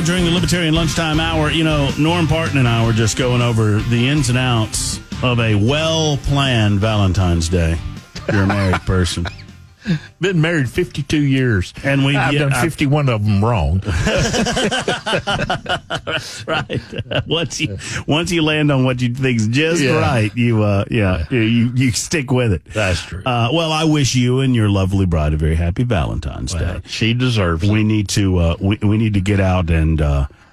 during the Libertarian Lunchtime Hour. You know, Norm Partin and I were just going over the ins and outs of a well-planned Valentine's Day. If you're a married person. Been married 52 years, and I've done 51 of them wrong. Right. Once you land on what you think's just right, you stick with it. That's true. Well, I wish you and your lovely bride a very happy Valentine's Day. She deserves it. We need to we need to get out and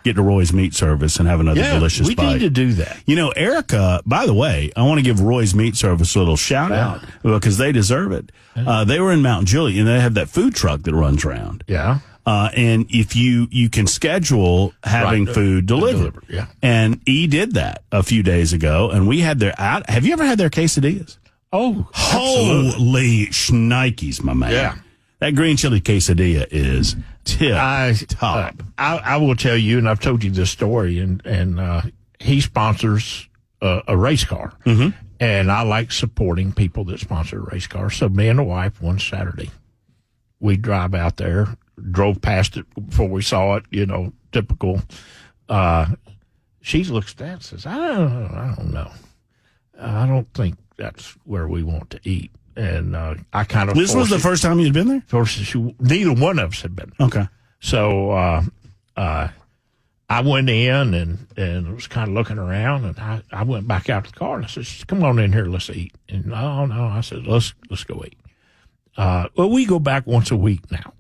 get to Roy's Meat Service and have another delicious bite. We need to do that. You know, Erica, by the way, I want to give Roy's Meat Service a little shout out because they deserve it. They were in Mount Juliet, and they have that food truck that runs around. Yeah. And if you can schedule having food delivered. Yeah. And E did that a few days ago, and we had their out. Have you ever had their quesadillas? Oh, holy shnikes, my man. Yeah. That green chili quesadilla is top. I will tell you, and I've told you this story, and he sponsors a race car. Mm-hmm. And I like supporting people that sponsor a race car. So me and the wife, one Saturday, we drive out there, drove past it before we saw it, typical. She looks at that and says, I don't know. I don't think that's where we want to eat. And I kind of. This was the first time you'd been there? Neither one of us had been. Okay. So I went in and was kind of looking around, and I went back out to the car and I said, "Come on in here, let's eat." And no, I said, "Let's go eat." Well, we go back once a week now,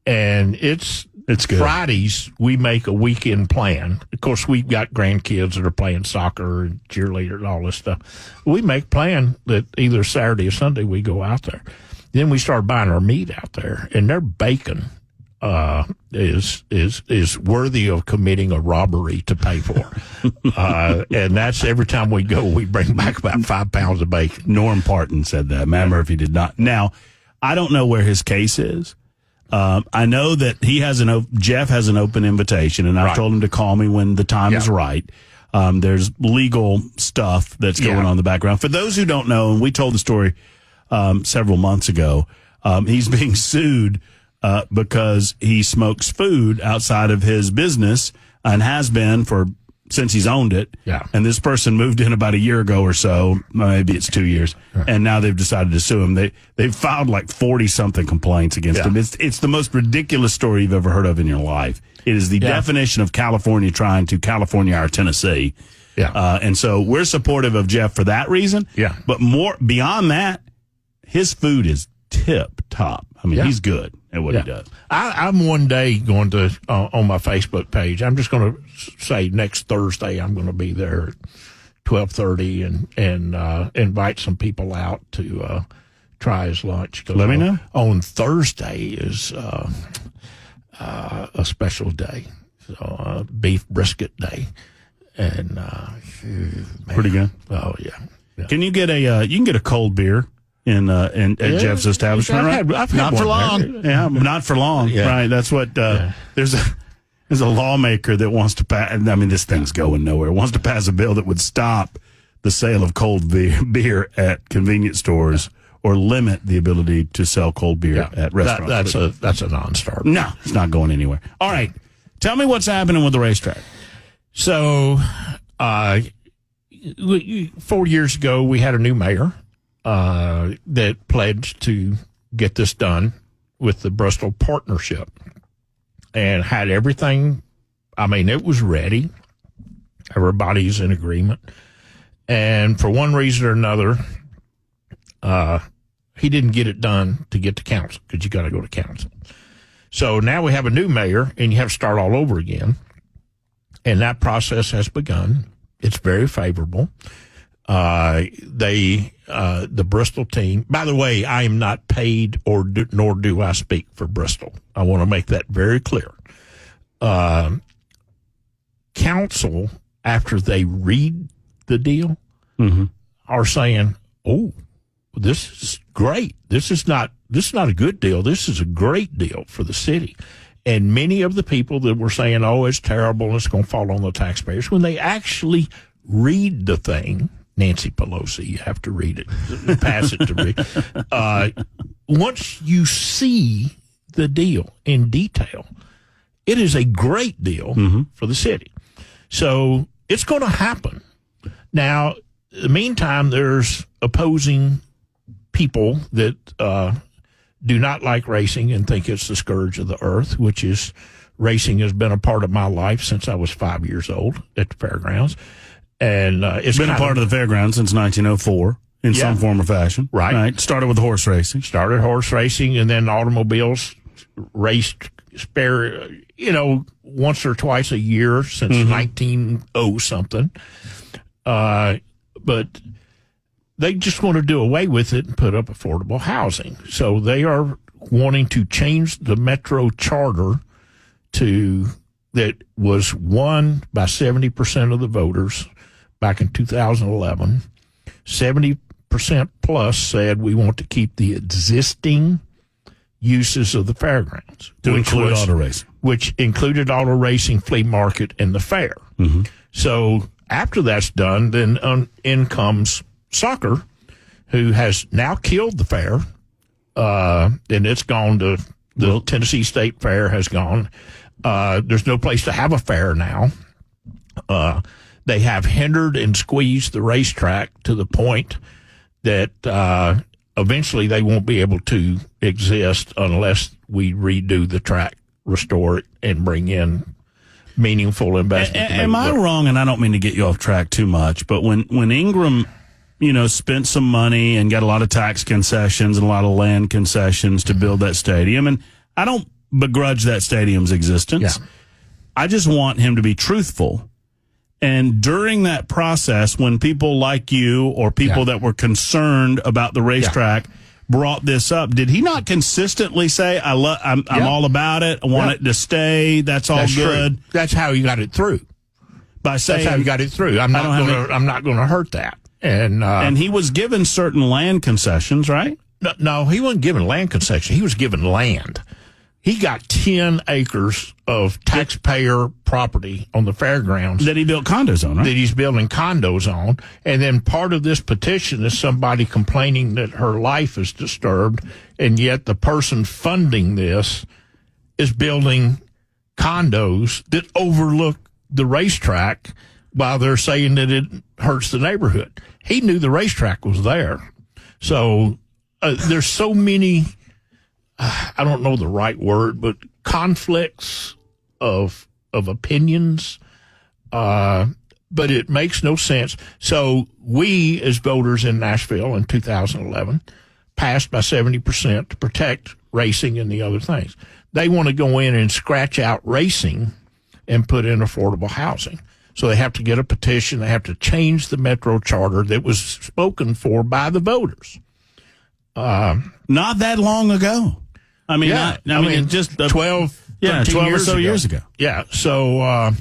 and it's good. Fridays we make a weekend plan. Of course, we've got grandkids that are playing soccer and cheerleader and all this stuff. We make plan that either Saturday or Sunday we go out there. Then we start buying our meat out there, and their bacon is worthy of committing a robbery to pay for. And that's every time we go, we bring back about 5 pounds of bacon. Norm Partin said that. Matt Murphy did not. Now, I don't know where his case is. I know that Jeff has an open invitation, and I've told him to call me when the time is right. There's legal stuff that's going on in the background. For those who don't know, and we told the story several months ago, he's being sued because he smokes food outside of his business and has been since he's owned it. Yeah. And this person moved in about a year ago or so, maybe it's 2 years, and now they've decided to sue him. They've filed like 40-something complaints against him. It's the most ridiculous story you've ever heard of in your life. It is the definition of California trying to California our Tennessee. Yeah. And so we're supportive of Jeff for that reason. Yeah. But more beyond that, his food is tip top. I mean, he's good at what he does. I'm one day going to, on my Facebook page, I'm just going to say next Thursday I'm going to be there at 12:30 and invite some people out to try his lunch. Let me know. On Thursday is a special day, so beef brisket day. And pretty good. Oh, yeah. Can you get you can get a cold beer at Jeff's establishment, right? I've had not for long. Yeah, not for long. Right. That's what there's a lawmaker that wants to pass. I mean, this thing's going nowhere. Wants to pass a bill that would stop the sale of cold beer at convenience stores or limit the ability to sell cold beer at restaurants. That's a non-starter. No, it's not going anywhere. All right, tell me what's happening with the racetrack. So, 4 years ago, we had a new mayor that pledged to get this done with the Bristol partnership and had everything. I mean, it was ready. Everybody's in agreement. And for one reason or another, he didn't get it done to get to council because you got to go to council. So now we have a new mayor and you have to start all over again. And that process has begun. It's very favorable. The Bristol team, by the way, I am not paid nor do I speak for Bristol. I want to make that very clear. Council, after they read the deal, are saying, "Oh, this is great. This is not a good deal. This is a great deal for the city." And many of the people that were saying, "Oh, it's terrible, it's going to fall on the taxpayers," when they actually read the thing, Nancy Pelosi, you have to read it, pass it to read. Once you see the deal in detail, It is a great deal for the city. So it's going to happen. Now, in the meantime, there's opposing people that do not like racing and think it's the scourge of the earth, which is racing has been a part of my life since I was 5 years old at the fairgrounds. And it's been a part of the fairgrounds since 1904 in some form or fashion. Right. Started with horse racing. Started horse racing, and then automobiles raced once or twice a year since 1900 something. But they just want to do away with it and put up affordable housing. So they are wanting to change the Metro charter that was won by 70% of the voters back in 2011. 70% plus said we want to keep the existing uses of the fairgrounds. To include auto racing. Which included auto racing, flea market, and the fair. So after that's done, then in comes soccer, who has now killed the fair, and it's gone to the Tennessee State Fair has gone. There's no place to have a fair now. They have hindered and squeezed the racetrack to the point that eventually they won't be able to exist unless we redo the track, restore it, and bring in meaningful investment. Am I wrong? And I don't mean to get you off track too much, but when Ingram, spent some money and got a lot of tax concessions and a lot of land concessions to build that stadium, and I don't begrudge that stadium's existence. Yeah. I just want him to be truthful. And during that process, when people like you or people that were concerned about the racetrack brought this up, did he not consistently say, I'm all about it, I want it to stay, that's good? True. That's how he got it through. By saying, that's how he got it through. I'm not going to hurt that. And he was given certain land concessions, right? No, he wasn't given land concession. He was given land. He got 10 acres of taxpayer property on the fairgrounds. That he built condos on, right? That he's building condos on. And then part of this petition is somebody complaining that her life is disturbed, and yet the person funding this is building condos that overlook the racetrack while they're saying that it hurts the neighborhood. He knew the racetrack was there. So there's so many... I don't know the right word, but conflicts of opinions, but it makes no sense. So we, as voters in Nashville in 2011, passed by 70% to protect racing and the other things. They want to go in and scratch out racing and put in affordable housing. So they have to get a petition. They have to change the Metro charter that was spoken for by the voters. Not that long ago. I mean, just 12 or so years ago. Yeah. So,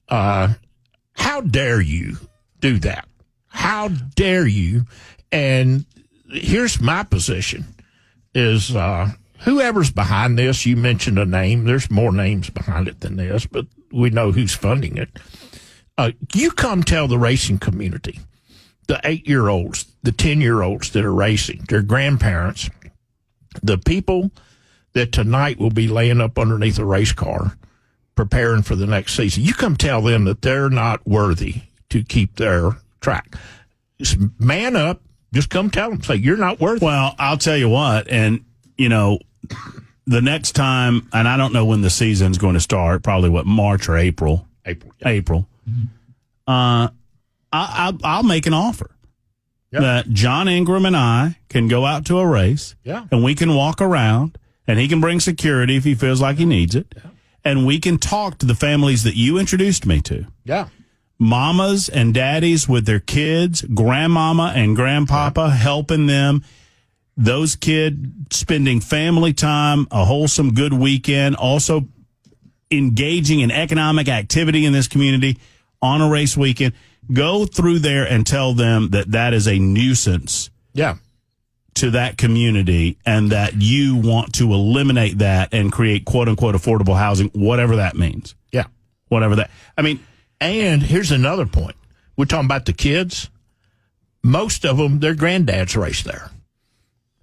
how dare you do that? How dare you? And here's my position is, whoever's behind this, you mentioned a name. There's more names behind it than this, but we know who's funding it. You come tell the racing community, the 8-year-olds, the 10-year-olds that are racing, their grandparents, the people that tonight will be laying up underneath a race car preparing for the next season. You come tell them that they're not worthy to keep their track. Just man up. Just come tell them. Say, you're not worthy. Well, I'll tell you what, and, the next time, and I don't know when the season's going to start, probably March or April. April. I'll make an offer. Yep. That John Ingram and I can go out to a race, and we can walk around, and he can bring security if he feels like he needs it, and we can talk to the families that you introduced me to. Yeah. Mamas and daddies with their kids, grandmama and grandpapa helping them, those kids spending family time, a wholesome, good weekend, also engaging in economic activity in this community on a race weekend. Go through there and tell them that that is a nuisance to that community and that you want to eliminate that and create quote-unquote affordable housing, whatever that means. Yeah. Whatever that... I mean... And here's another point. We're talking about the kids. Most of them, their granddads race there.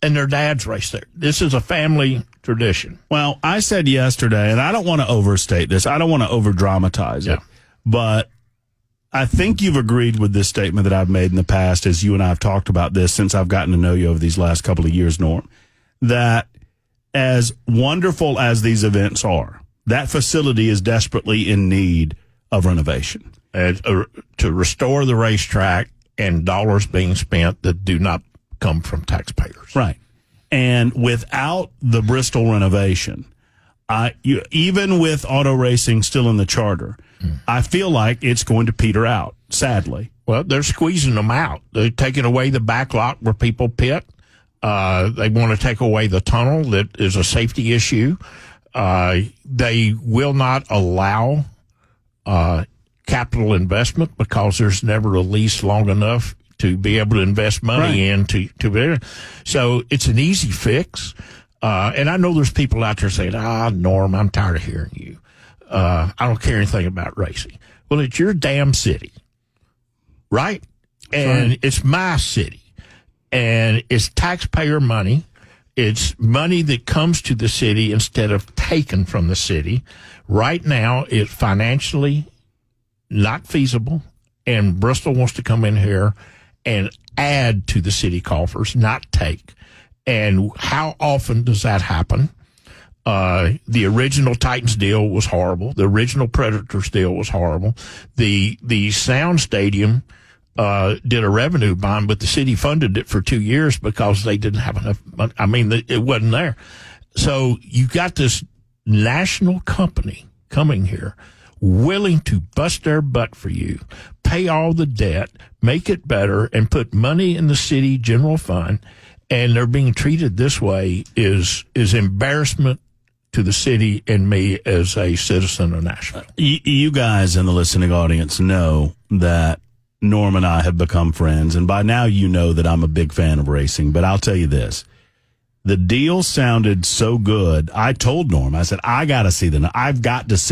And their dads race there. This is a family tradition. Well, I said yesterday, and I don't want to overstate this. I don't want to over-dramatize it. But I think you've agreed with this statement that I've made in the past, as you and I have talked about this since I've gotten to know you over these last couple of years, Norm, that as wonderful as these events are, that facility is desperately in need of renovation. To restore the racetrack and dollars being spent that do not come from taxpayers. Right. And without the Bristol renovation, even with auto racing still in the charter, I feel like it's going to peter out, sadly. Well, they're squeezing them out. They're taking away the back lot where people pit. They want to take away the tunnel that is a safety issue. They will not allow capital investment because there's never a lease long enough to be able to invest money into. So it's an easy fix. And I know there's people out there saying, Norm, I'm tired of hearing you. I don't care anything about racing. Well, it's your damn city, right? And it's my city. And it's taxpayer money. It's money that comes to the city instead of taken from the city. Right now, it's financially not feasible, and Bristol wants to come in here and add to the city coffers, not take. And how often does that happen? The original Titans deal was horrible. The original Predators deal was horrible. The Sound Stadium did a revenue bond, but the city funded it for 2 years because they didn't have enough money. I mean, it wasn't there. So you got this national company coming here willing to bust their butt for you, pay all the debt, make it better, and put money in the city general fund, and they're being treated this way is embarrassment to the city and me as a citizen of Nashville. You guys in the listening audience know that Norm and I have become friends, and by now you know that I'm a big fan of racing, but I'll tell you this. The deal sounded so good. I told Norm, I said, I've got to see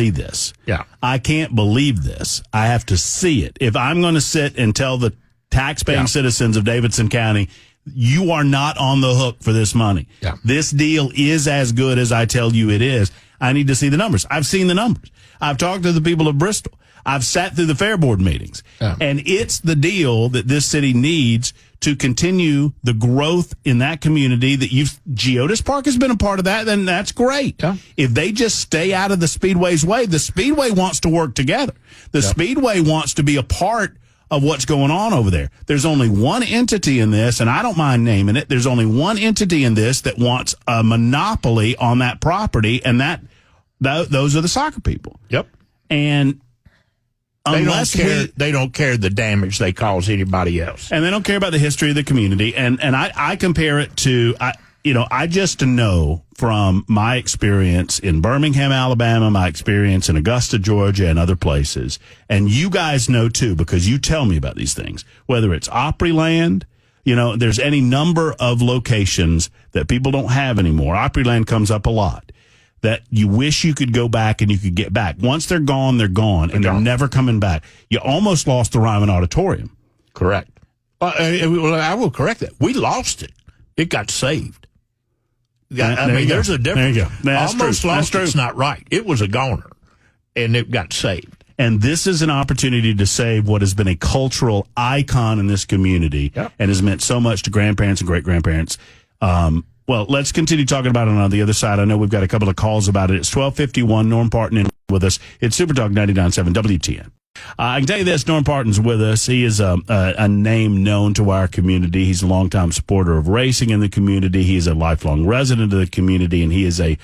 this. Yeah. I can't believe this. I have to see it. If I'm going to sit and tell the taxpaying citizens of Davidson County, you are not on the hook for this money. Yeah. This deal is as good as I tell you it is. I need to see the numbers. I've seen the numbers. I've talked to the people of Bristol. I've sat through the fair board meetings. Yeah. And it's the deal that this city needs to continue the growth in that community that Geodis Park has been a part of that, then that's great. Yeah. If they just stay out of the Speedway's way, the Speedway wants to work together. The Speedway wants to be a part of what's going on over there. There's only one entity in this, and I don't mind naming it. There's only one entity in this that wants a monopoly on that property, and those are the soccer people. Yep. And they don't care the damage they cause anybody else. And they don't care about the history of the community. And I compare it to, I just know from my experience in Birmingham, Alabama, my experience in Augusta, Georgia, and other places, and you guys know too, because you tell me about these things, whether it's Opryland, there's any number of locations that people don't have anymore. Opryland comes up a lot. That you wish you could go back and you could get back. Once they're gone, and they're never coming back. You almost lost the Ryman Auditorium. Correct. I will correct that. We lost it. It got saved. There's a difference. There you go. Almost lost it's not right. It was a goner, and it got saved. And this is an opportunity to save what has been a cultural icon in this community and has meant so much to grandparents and great-grandparents. Well, let's continue talking about it on the other side. I know we've got a couple of calls about it. It's 12:51. Norm Partin in with us. It's Super Talk 99.7 WTN. I can tell you this, Norm Partin's with us. He is a name known to our community. He's a longtime supporter of racing in the community. He is a lifelong resident of the community, and he is an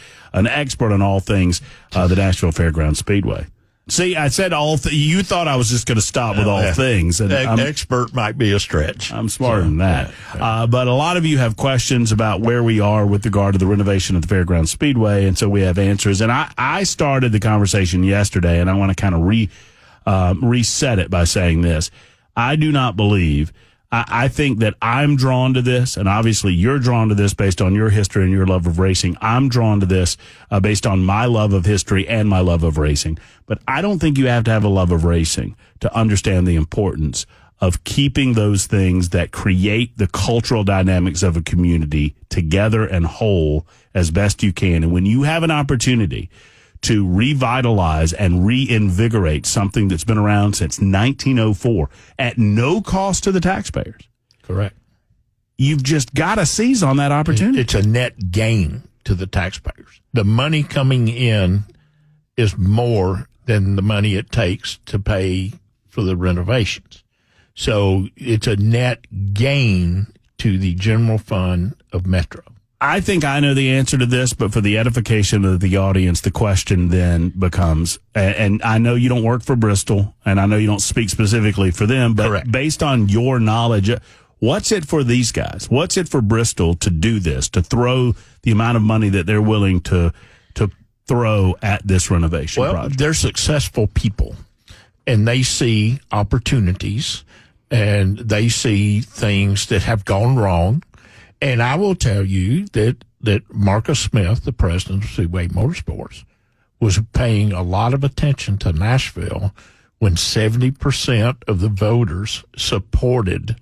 expert on all things the Nashville Fairgrounds Speedway. See, I said you thought I was just going to stop with all things. And expert might be a stretch. I'm smarter than that. But a lot of you have questions about where we are with regard to the renovation of the Fairgrounds Speedway, and so we have answers. And I started the conversation yesterday, and I want to kind of reset it by saying this. I do not believe I think that I'm drawn to this, and obviously you're drawn to this based on your history and your love of racing. I'm drawn to this based on my love of history and my love of racing. But I don't think you have to have a love of racing to understand the importance of keeping those things that create the cultural dynamics of a community together and whole as best you can. And when you have an opportunity to revitalize and reinvigorate something that's been around since 1904 at no cost to the taxpayers. Correct. You've just got to seize on that opportunity. It's a net gain to the taxpayers. The money coming in is more than the money it takes to pay for the renovations. So it's a net gain to the general fund of Metro. I think I know the answer to this, but for the edification of the audience, the question then becomes, and I know you don't work for Bristol, and I know you don't speak specifically for them, but Correct. Based on your knowledge, what's it for these guys? What's it for Bristol to do this, to throw the amount of money that they're willing to throw at this renovation project? They're successful people, and they see opportunities, and they see things that have gone wrong. And I will tell you that Marcus Smith, the president of Speedway Motorsports, was paying a lot of attention to Nashville when 70% of the voters supported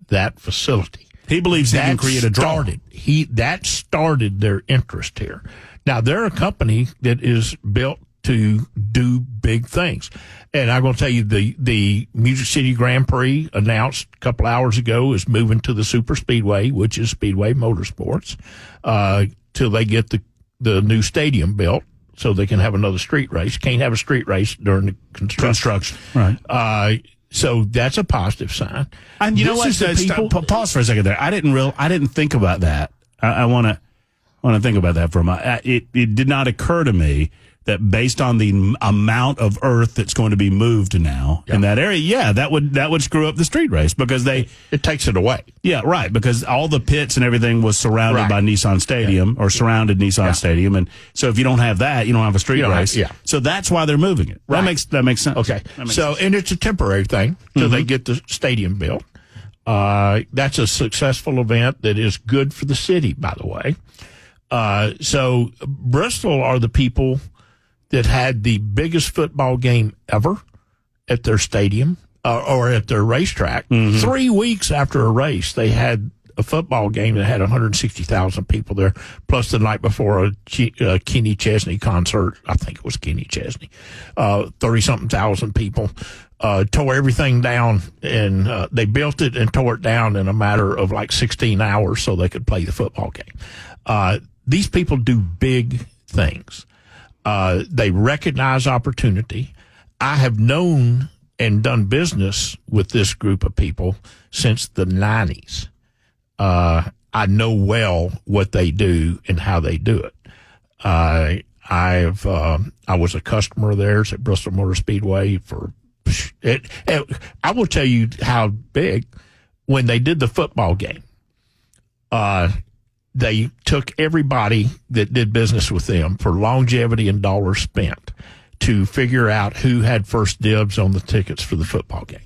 that facility. He believes he can create a draw. That started their interest here. Now, they're a company that is built to do big things. And I'm going to tell you, the Music City Grand Prix announced a couple hours ago is moving to the Super Speedway, which is Speedway Motorsports, till they get the new stadium built so they can have another street race. Can't have a street race during the construction. Right. So that's a positive sign. And you know what? Pause for a second there. I didn't think about that. I want to think about that for a moment. It did not occur to me that based on the amount of earth that's going to be moved now in that area, that would screw up the street race because it takes it away. Yeah, right. Because all the pits and everything was surrounded by Nissan Stadium or surrounded Nissan Stadium, and so if you don't have that, you don't have a street race. So that's why they're moving it. Right. That makes sense. Okay. And it's a temporary thing till they get the stadium built. That's a successful event that is good for the city, by the way. So Bristol are the people that had the biggest football game ever at their stadium or at their racetrack. 3 weeks after a race, they had a football game that had 160,000 people there, plus the night before a Kenny Chesney concert. I think it was Kenny Chesney. 30-something thousand people. Tore everything down, and they built it and tore it down in a matter of like 16 hours so they could play the football game. These people do big things. They recognize opportunity. I have known and done business with this group of people since the 90s. I know well what they do and how they do it. I was a customer of theirs at Bristol Motor Speedway for it. I will tell you how big when they did the football game. They took everybody that did business with them for longevity and dollars spent to figure out who had first dibs on the tickets for the football game.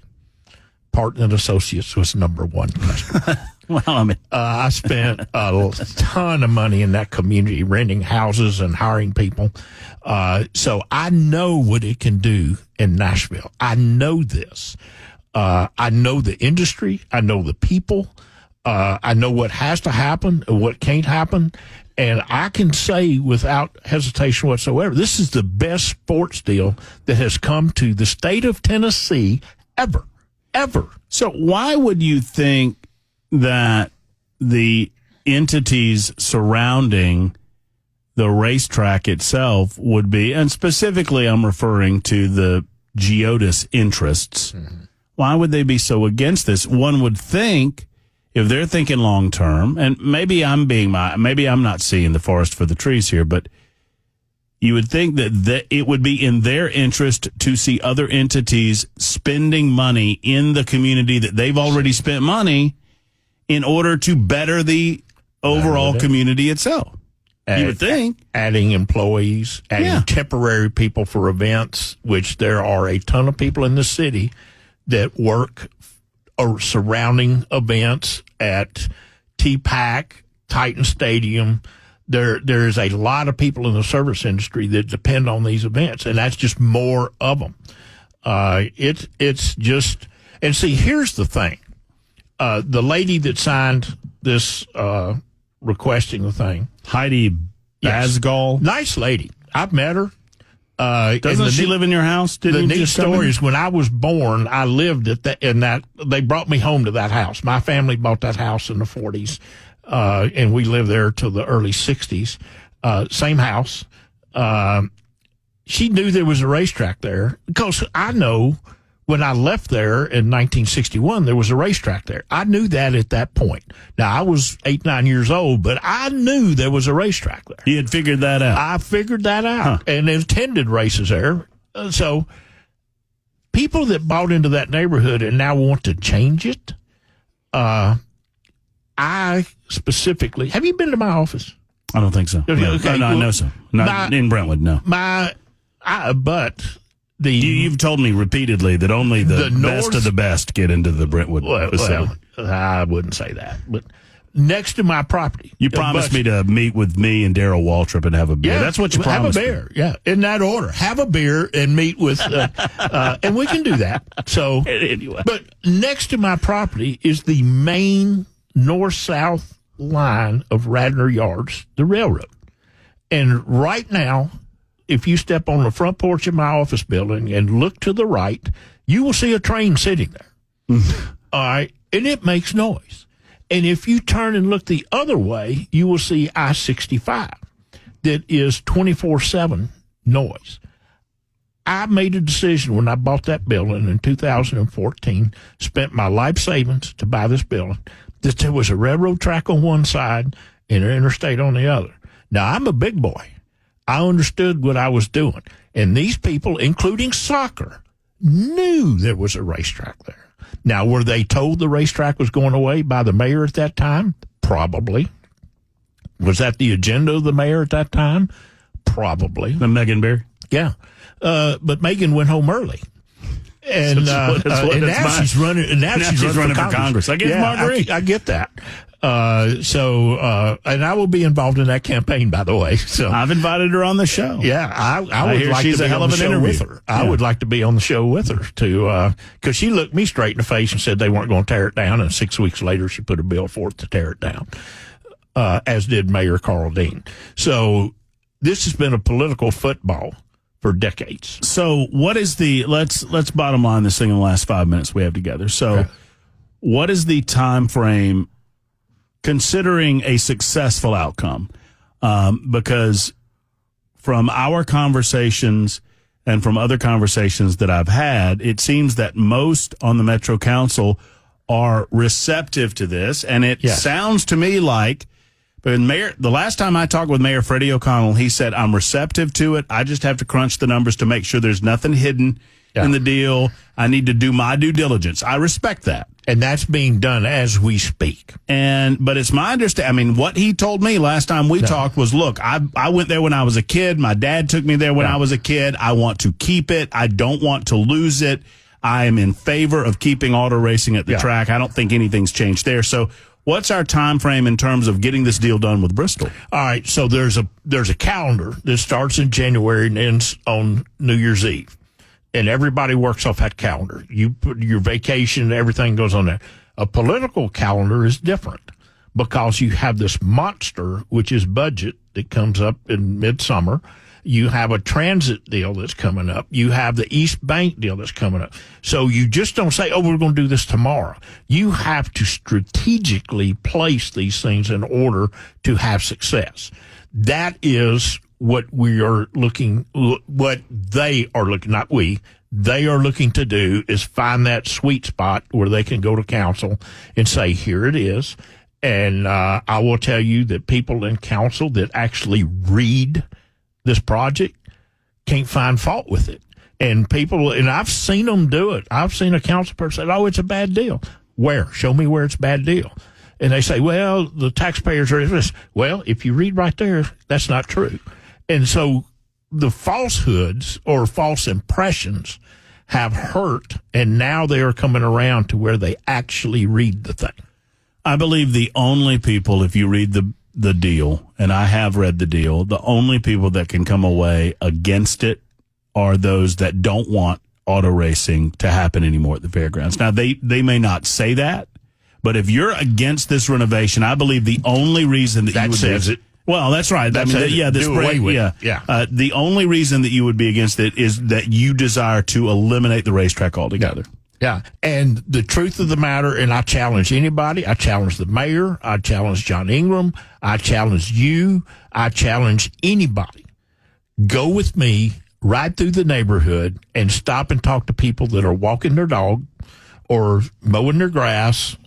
Partin and Associates was number one customer. Well, I spent a ton of money in that community, renting houses and hiring people. So I know what it can do in Nashville. I know this. I know the industry. I know the people. I know what has to happen and what can't happen. And I can say without hesitation whatsoever, this is the best sports deal that has come to the state of Tennessee ever. So why would you think that the entities surrounding the racetrack itself would be, and specifically I'm referring to the Geodis interests, why would they be so against this? One would think, if they're thinking long term, and maybe I'm not seeing the forest for the trees here, but you would think that it would be in their interest to see other entities spending money in the community that they've already spent money in order to better the overall community itself. You would think. Adding employees, adding temporary people for events, which there are a ton of people in the city that work or surrounding events at T-PAC, Titan Stadium. There's a lot of people in the service industry that depend on these events, and that's just more of them. It's just, And see, here's the thing. The lady that signed this requesting the thing. Heidi Basgall. Yes. Nice lady. I've met her. Doesn't she live in your house? The neat story is when I was born, I lived in that. They brought me home to that house. My family bought that house in the 40s, and we lived there till the early 60s. Same house. She knew there was a racetrack there because I know when I left there in 1961, there was a racetrack there. I knew that at that point. Now, I was 8, 9 years old, but I knew there was a racetrack there. You had figured that out. I figured that out and attended races there. So people that bought into that neighborhood and now want to change it, I specifically, have you been to my office? I don't think so. Okay, no, I know so. Not in Brentwood, no. But you've told me repeatedly that only the best of the best get into the Brentwood facility. Well, I wouldn't say that, but next to my property. You promised me to meet with me and Darrell Waltrip and have a beer. Yeah, that's what you promised. Have a beer, yeah, in that order. Have a beer and meet with, and we can do that. So, anyway. But next to my property is the main north-south line of Radnor Yards, the railroad. And right now, if you step on the front porch of my office building and look to the right, you will see a train sitting there. All right. And it makes noise. And if you turn and look the other way, you will see I-65 that is 24/7 noise. I made a decision when I bought that building in 2014, spent my life savings to buy this building, that there was a railroad track on one side and an interstate on the other. Now, I'm a big boy. I understood what I was doing. And these people, including soccer, knew there was a racetrack there. Now, were they told the racetrack was going away by the mayor at that time? Probably. Was that the agenda of the mayor at that time? Probably. The Megan Berry? Yeah. But Megan went home early. And, now she's running. And now she's running for Congress. I get Marguerite. I get that. And I will be involved in that campaign, by the way. So I've invited her on the show. Yeah, I would like to be on the show with her. I would like to be on the show with her too, because she looked me straight in the face and said they weren't going to tear it down, and 6 weeks later she put a bill forth to tear it down, as did Mayor Carl Dean. So this has been a political football for decades. So what is let's bottom line this thing in the last 5 minutes we have together. So what is the time frame considering a successful outcome? Because from our conversations and from other conversations that I've had, it seems that most on the Metro Council are receptive to this. And it sounds to me like, but the last time I talked with Mayor Freddie O'Connell, he said, I'm receptive to it. I just have to crunch the numbers to make sure there's nothing hidden in the deal. I need to do my due diligence. I respect that. And that's being done as we speak. But it's my understanding. I mean, what he told me last time we talked was, look, I went there when I was a kid. My dad took me there when I was a kid. I want to keep it. I don't want to lose it. I am in favor of keeping auto racing at the track. I don't think anything's changed there. So what's our time frame in terms of getting this deal done with Bristol? All right. So there's a calendar that starts in January and ends on New Year's Eve. And everybody works off that calendar. You put your vacation, everything goes on there. A political calendar is different because you have this monster, which is budget, that comes up in midsummer. You have a transit deal that's coming up. You have the East Bank deal that's coming up. So you just don't say, we're going to do this tomorrow. You have to strategically place these things in order to have success. That is what they are looking, not we, they are looking to do is find that sweet spot where they can go to council and say, here it is. And I will tell you that people in council that actually read this project can't find fault with it. And I've seen them do it. I've seen a council person say, it's a bad deal. Where? Show me where it's a bad deal. And they say, well, the taxpayers are this. Well, if you read right there, that's not true. And so the falsehoods or false impressions have hurt, and now they are coming around to where they actually read the thing. I believe the only people, if you read the deal, and I have read the deal, the only people that can come away against it are those that don't want auto racing to happen anymore at the fairgrounds. Now, they may not say that, but if you're against this renovation, I believe the only reason that you would says it. Well, that's right. The only reason that you would be against it is that you desire to eliminate the racetrack altogether. Yeah. And the truth of the matter, and I challenge anybody, I challenge the mayor, I challenge John Ingram, I challenge you, I challenge anybody. Go with me right through the neighborhood and stop and talk to people that are walking their dog or mowing their grass.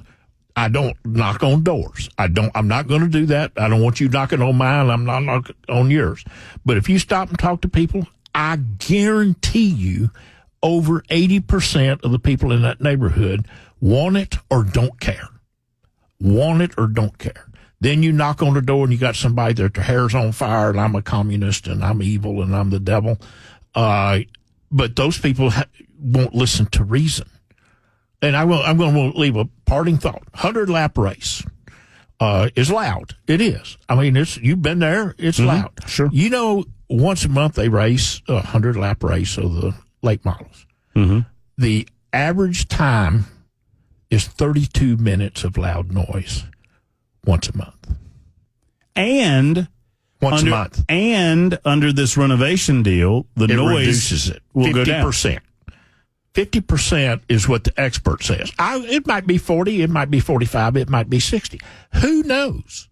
I don't knock on doors. I'm not going to do that. I don't want you knocking on mine. I'm not knocking on yours. But if you stop and talk to people, I guarantee you over 80% of the people in that neighborhood want it or don't care. Want it or don't care. Then you knock on the door and you got somebody that their hair's on fire and I'm a communist and I'm evil and I'm the devil. But those people won't listen to reason. And I'm going to leave a parting thought. 100-lap race is loud. It is. I mean, you've been there. It's loud. Sure. You know, once a month they race a 100-lap race of the late models. Mm-hmm. The average time is 32 minutes of loud noise once a month. And once a month. And under this renovation deal, the noise reduces it. Will 50%. Go down. 50% is what the expert says. It might be 40, it might be 45, it might be 60. Who knows?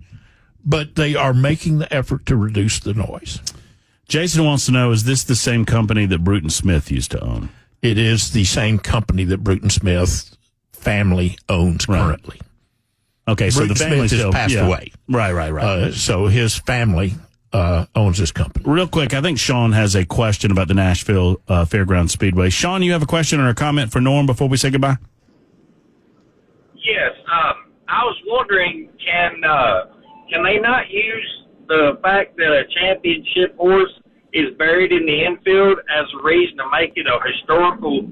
But they are making the effort to reduce the noise. Jason wants to know, is this the same company that Bruton Smith used to own? It is the same company that Bruton Smith family owns currently. Okay, so Bruton the family Smith has passed away. Right. So his family owns this company. Real quick, I think Sean has a question about the Nashville Fairground Speedway. Sean, you have a question or a comment for Norm before we say goodbye? Yes. I was wondering, can they not use the fact that a championship horse is buried in the infield as a reason to make it a historical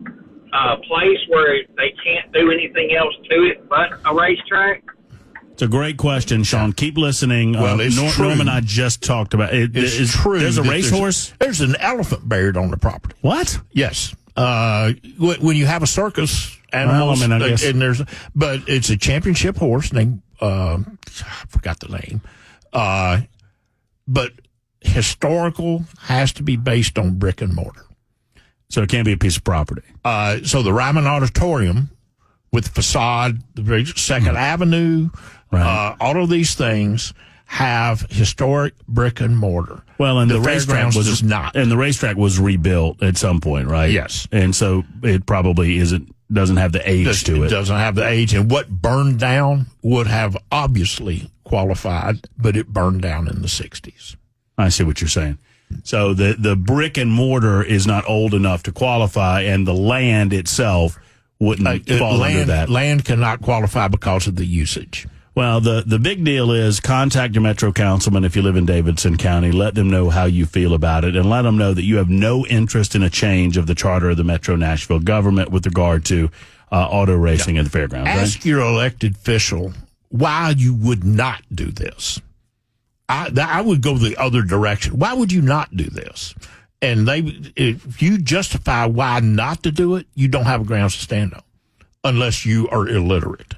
place where they can't do anything else to it but a racetrack? It's a great question, Sean. Keep listening. Well, it's true. Norm and I just talked about it. It's true. There's a racehorse? There's an elephant buried on the property. What? Yes. When you have a circus animals, I guess. But it's a championship horse named, I forgot the name. But historical has to be based on brick and mortar. So it can't be a piece of property. So the Ryman Auditorium with facade, the Second Avenue, all of these things have historic brick and mortar. Well, and the racetrack does not. And the racetrack was rebuilt at some point, right? Yes. And so it probably doesn't have the age to it. It doesn't have the age. And what burned down would have obviously qualified, but it burned down in the 60s. I see what you're saying. So the brick and mortar is not old enough to qualify, and the land itself wouldn't fall under that. Land cannot qualify because of the usage. Well, the big deal is contact your Metro councilman if you live in Davidson County. Let them know how you feel about it, and let them know that you have no interest in a change of the charter of the Metro Nashville government with regard to auto racing at the fairgrounds. Ask your elected official why you would not do this. I would go the other direction. Why would you not do this? And if you justify why not to do it, you don't have a grounds to stand on, unless you are illiterate.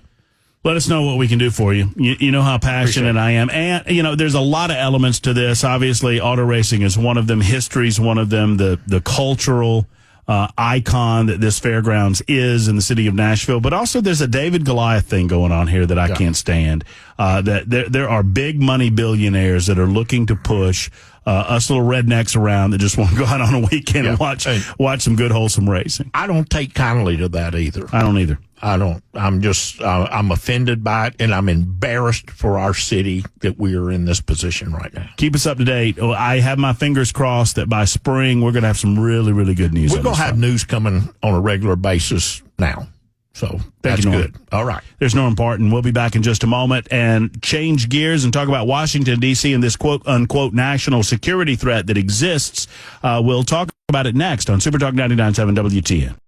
Let us know what we can do for you. You know how passionate I am. And, there's a lot of elements to this. Obviously, auto racing is one of them. History is one of them. The cultural icon that this fairgrounds is in the city of Nashville. But also there's a David Goliath thing going on here that I can't stand. That there are big money billionaires that are looking to push us little rednecks around that just want to go out on a weekend and watch some good, wholesome racing. I don't take kindly to that either. I don't either. I don't. I'm just, I'm offended by it, and I'm embarrassed for our city that we are in this position right now. Keep us up to date. I have my fingers crossed that by spring we're going to have some really, really good news. We're going to have news coming on a regular basis now. So that's good. All right. There's Norm Partin. We'll be back in just a moment and change gears and talk about Washington, D.C. and this quote-unquote national security threat that exists. We'll talk about it next on Super Talk 99.7 WTN.